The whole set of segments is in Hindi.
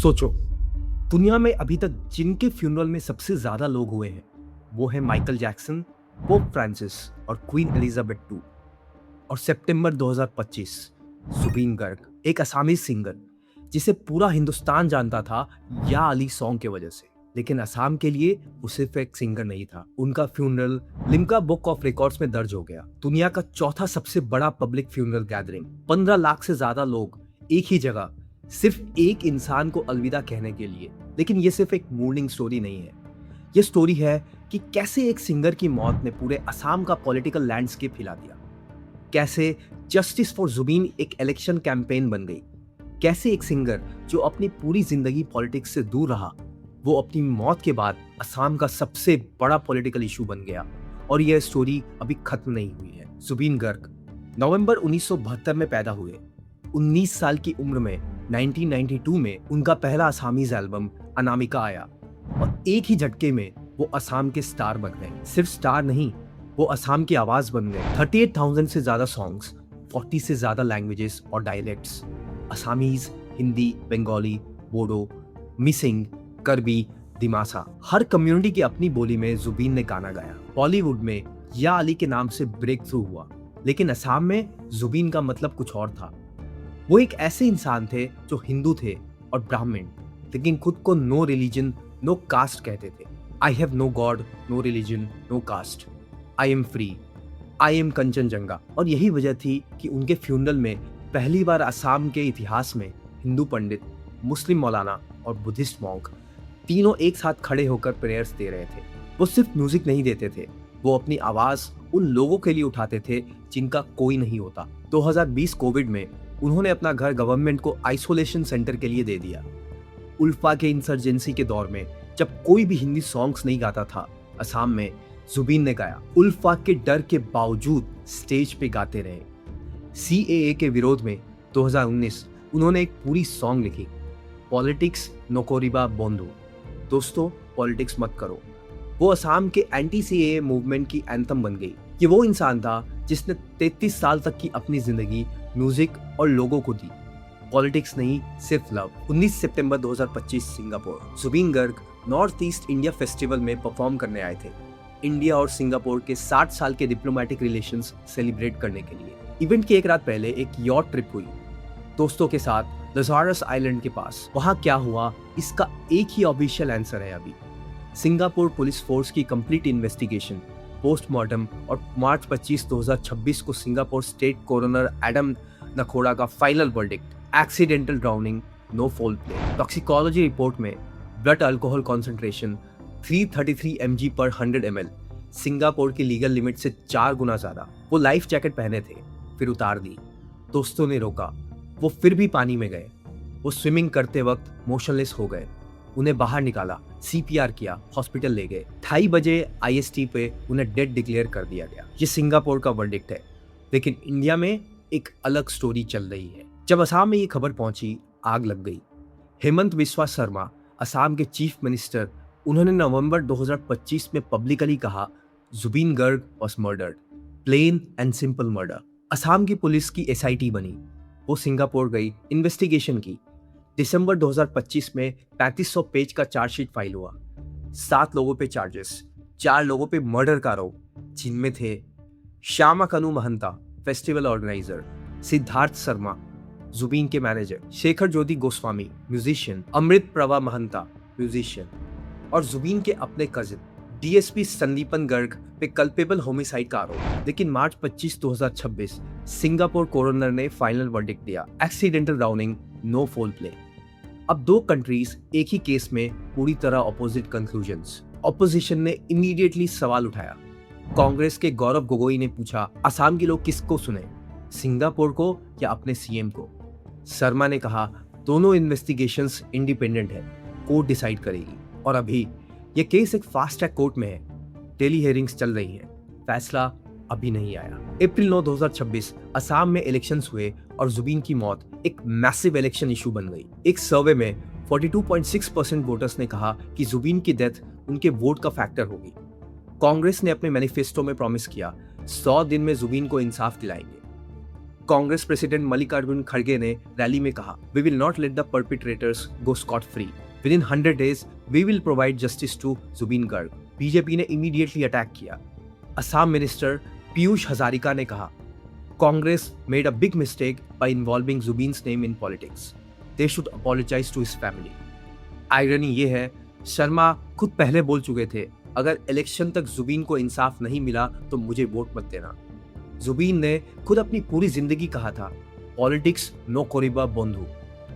सोचो, दुनिया में अभी तक जिनके फ्यूनरल में सबसे ज्यादा लोग हुए हैं वो है माइकल जैक्सन, पोप फ्रांसिस और क्वीन एलिजाबेथ टू। और सितंबर 2025 जुबीन गर्ग, एक असामी सिंगर जिसे पूरा हिंदुस्तान जानता था या अली सॉन्ग की वजह से, लेकिन असम के लिए वो सिर्फ एक सिंगर नहीं था। उनका funeral Limca book of records में दर्ज हो गया। दुनिया का चौथा सबसे बड़ा पब्लिक फ्यूनरल गैदरिंग, 15 लाख से ज्यादा लोग एक ही जगह, सिर्फ एक इंसान को अलविदा कहने के लिए। लेकिन ये सिर्फ एक मोर्निंग स्टोरी नहीं है, ये स्टोरी है कि कैसे एक सिंगर की मौत ने पूरे असम का पॉलिटिकल लैंडस्केप हिला दिया, कैसे जस्टिस फॉर जुबीन एक इलेक्शन कैंपेन बन गई, कैसे एक सिंगर जो अपनी पूरी जिंदगी पॉलिटिक्स से दूर रहा वो अपनी मौत के बाद असम का सबसे बड़ा पॉलिटिकल इशू बन गया। और यह स्टोरी अभी खत्म नहीं हुई है। जुबीन गर्ग नवंबर 1972 में पैदा हुए। 19 साल की उम्र में 1992 में उनका पहला असामीज एल्बम अनामिका आया और एक ही झटके में वो असम के स्टार बन गए। सिर्फ स्टार नहीं, वो असम की आवाज बन गए। 38,000 से ज्यादा सॉन्ग्स, 40 से ज्यादा लैंग्वेजेस और dialects, Assamese, Hindi, Bengali, Bodo, missing, करबी, दिमासा, हर कम्युनिटी की अपनी बोली में जुबीन ने गाना गाया। बॉलीवुड में या अली के नाम से ब्रेक थ्रू हुआ, लेकिन असम में जुबीन का मतलब कुछ और था। वो एक ऐसे इंसान थे जो हिंदू थे और ब्राह्मण, लेकिन खुद को नो रिलीजन नो कास्ट कहते थे। I have no god, no religion, no caste, I am free, I am Kanchenjunga. और यही वजह थी कि उनके फ्यूनरल में पहली बार असम के इतिहास में हिंदू पंडित, मुस्लिम मौलाना और बुद्धिस्ट मॉन्क तीनों एक साथ खड़े होकर प्रेयर्स दे रहे थे। वो सिर्फ म्यूजिक नहीं देते थे, वो अपनी आवाज उन लोगों के लिए उठाते थे जिनका कोई नहीं होता। 2020 कोविड में उन्होंने अपना घर गवर्नमेंट को आइसोलेशन सेंटर के लिए दे दिया। उल्फा के इंसर्जेंसी के दौर में जब कोई भी हिंदी सॉन्ग्स नहीं गाता था, असम में जुबीन ने गाया। उल्फा के डर के बावजूद स्टेज पे गाते रहे। CAA के विरोध में 2019 उन्होंने एक पूरी सॉन्ग लिखी, पॉलिटिक्स नोकोरिबा बोंदू, दोस्तों पॉलिटिक्स मत करो। वो असम के एंटी CAA मूवमेंट की एंथम बन गई। ये वो इंसान था जिसने 33 साल तक की अपनी जिंदगी म्यूजिक और लोगों को दी, पॉलिटिक्स नहीं, सिर्फ लव। 19 सितंबर 2025 Singapore, Zubeen Garg North East India festival में परफॉर्म करने आए थे, इंडिया और सिंगापुर के 60 साल के डिप्लोमेटिक रिलेशंस सेलिब्रेट करने के लिए। इवेंट की एक रात पहले एक यॉट ट्रिप हुई दोस्तों के साथ लजारस आइलैंड के पास। वहां क्या हुआ इसका एक ही ऑफिशियल आंसर है अभी। सिंगापुर पुलिस फोर्स की कंप्लीट इन्वेस्टिगेशन, पोस्टमार्टम और मार्च 25, 2026 को Singapore state coroner Adam Nakhoda का final verdict, accidental drowning, no foul play. Toxicology report में ब्लड अल्कोहल कॉन्सेंट्रेशन 333 mg पर 100 ml, सिंगापुर की लीगल लिमिट से 4 गुना ज्यादा। वो लाइफ जैकेट पहने थे, फिर उतार दी। दोस्तों ने रोका, वो फिर भी पानी में गए। वो स्विमिंग करते वक्त मोशनलेस हो गए। उन्हें बाहर निकाला, CPR किया, हॉस्पिटल ले गए। 2:30 बजे IST पे उन्हें डेड डिक्लेयर कर दिया गया। ये सिंगापुर का वर्डिक्ट है। लेकिन इंडिया में एक अलग स्टोरी चल रही है। जब असम में ये खबर पहुंची, आग लग गई। हेमंत बिस्वा शर्मा, असम के चीफ मिनिस्टर, उन्होंने नवंबर 2025 में पब्लिकली कहा, Zubeen Garg was murdered, plain and simple murder. Assam की पुलिस की SIT बनी, वो सिंगापुर गई, इन्वेस्टिगेशन की। दिसंबर 2025 में 3500 पेज का चार्जशीट फाइल हुआ। 7 लोगों पे चार्जेस, 4 लोगों पे मर्डर का आरोप, जिनमें थे श्यामा कनु महंता, फेस्टिवल ऑर्गेनाइजर, सिद्धार्थ शर्मा, जुबीन के मैनेजर, शेखर ज्योति गोस्वामी, म्यूजिशियन, अमृत प्रभा महंता, म्यूजिशियन, और जुबीन के अपने कजिन DSP संदीपन गर्ग पे कल्पेबल होमिसाइड का आरोप। लेकिन मार्च 25, 2026 सिंगापुर कोरोनर ने फाइनल वर्डिक्ट दिया, accidental drowning, no foul play. अब 2 कंट्रीज एक ही केस में पूरी तरह ऑपोजिट कंक्लूजन्स। ऑपोजिशन ने इमीडिएटली सवाल उठाया। कांग्रेस के गौरव गोगोई ने पूछा, असम के लोग किसको सुने, सिंगापुर को या अपने CM को? शर्मा ने कहा, दोनों इन्वेस्टिगेशंस इंडिपेंडेंट है, कोर्ट डिसाइड करेगी। और अभी ये केस एक फास्ट ट्रैक कोर्ट में है, डेली हियरिंग्स चल रही हैं, फैसला अभी नहीं आया। अप्रैल 9, 2026 असम में इलेक्शंस हुए और जुबीन की मौत एक मैसिव इलेक्शन इशू बन गई। एक सर्वे में 42.6% वोटर्स ने कहा कि जुबीन की डेथ उनके वोट का फैक्टर होगी। कांग्रेस ने अपने मैनिफेस्टो में प्रॉमिस किया 100 दिन में जुबीन को इंसाफ दिलाएंगे। कांग्रेस प्रेसिडेंट मल्लिकार्जुन खड़गे ने रैली में कहा, we will not let the perpetrators go scot free. Within 100 days we will provide justice to Zubeen Garg. BJP ने इमीडिएटली अटैक किया। असम मिनिस्टर पीयूष हजारिका ने कहा, Congress made a big mistake by involving Zubeen's name in politics. They should apologize to his family. Irony ये है, शर्मा खुद पहले बोल चुके थे, अगर इलेक्शन तक जुबिन को इंसाफ नहीं मिला तो मुझे वोट मत देना। जुबिन ने खुद अपनी पूरी जिंदगी कहा था, पॉलिटिक्स नो कोरिबा बंधु,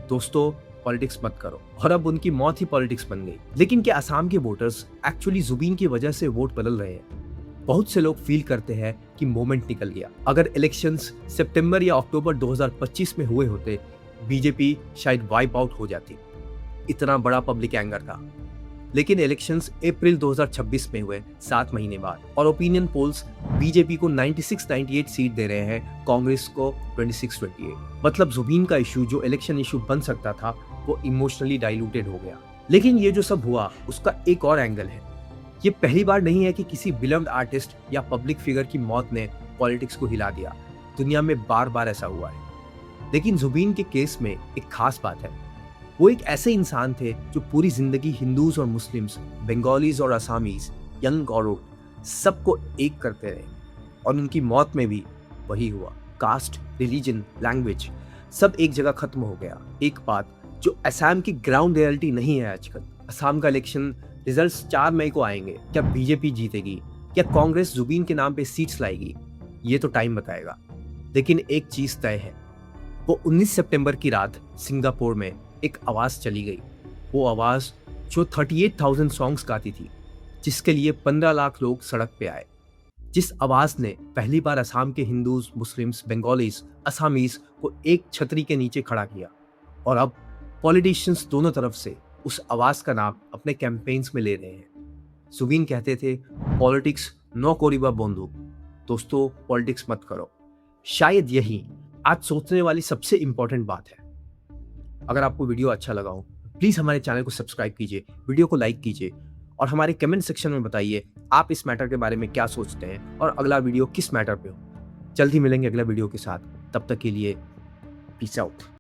दोस्तों पॉलिटिक्स मत करो, और अब उनकी मौत ही पॉलिटिक्स बन गई। लेकिन क्या असम के वोटर्स एक्चुअली जुबिन की वजह से वोट बदल रहे हैं? बहुत से लोग फील करते हैं कि मोमेंट निकल गया। अगर इलेक्शंस सितंबर या अक्टूबर 2025 में हुए होते, बीजेपी शायद वाइप आउट हो जाती। इतना बड़ा पब्लिक एंगर था। लेकिन इलेक्शंस अप्रैल 2026 में हुए 7 महीने बाद, और ओपिनियन पोल्स बीजेपी को 96-98 सीट दे रहे हैं, कांग्रेस को 26-28। मतलब जुबिन का इशू जो इलेक्शन इशू बन सकता था वो इमोशनली डाइल्यूटेड हो गया। लेकिन ये जो सब हुआ उसका एक और एंगल है। ये पहली बार नहीं है कि किसी बिलव्ड आर्टिस्ट या पब्लिक फिगर की मौत ने पॉलिटिक्स को हिला दिया। दुनिया में बार बार ऐसा हुआ है। लेकिन जुबिन के केस में एक खास बात है, वो एक ऐसे इंसान थे जो पूरी जिंदगी हिंदूज और मुस्लिम्स, बंगालीज और असामीज, यंग और ओल्ड सबको एक करते रहे, और उनकी मौत में भी वही हुआ। कास्ट, रिलीजन, लैंग्वेज सब एक जगह खत्म हो गया। एक बात जो असम की ग्राउंड रियलिटी नहीं है आजकल। असम का इलेक्शन रिजल्ट्स 4 मई को आएंगे। क्या बीजेपी जीतेगी? क्या कांग्रेस जुबिन के नाम पे सीट्स लाएगी? ये तो टाइम बताएगा। लेकिन एक चीज तय है, वो 19 सितंबर की रात सिंगापुर में एक आवाज चली गई। वो आवाज जो 38,000 सॉन्ग्स गाती थी, जिसके लिए 15 लाख लोग सड़क पे आए। जिस आवाज ने पहली बार असम के हिंदूज, मुस्लिम्स, बंगालीज, असामीज को एक छतरी के नीचे खड़ा किया। और अब पॉलिटिशियंस दोनों तरफ से उस आवाज का नाम अपने कैंपेन्स में ले रहे हैं। जुबिन कहते थे, पॉलिटिक्स नो कोरिबा बंधु, दोस्तों पॉलिटिक्स मत करो। शायद यही आज सोचने वाली सबसे इंपॉर्टेंट बात है। अगर आपको वीडियो अच्छा लगा हो, प्लीज हमारे चैनल को सब्सक्राइब कीजिए, वीडियो को लाइक कीजिए, और हमारे कमेंट सेक्शन में बताइए आप इस मैटर के बारे में क्या सोचते हैं और अगला वीडियो किस मैटर पे हो। जल्दी मिलेंगे अगला वीडियो के साथ। तब तक के लिए पीस आउट।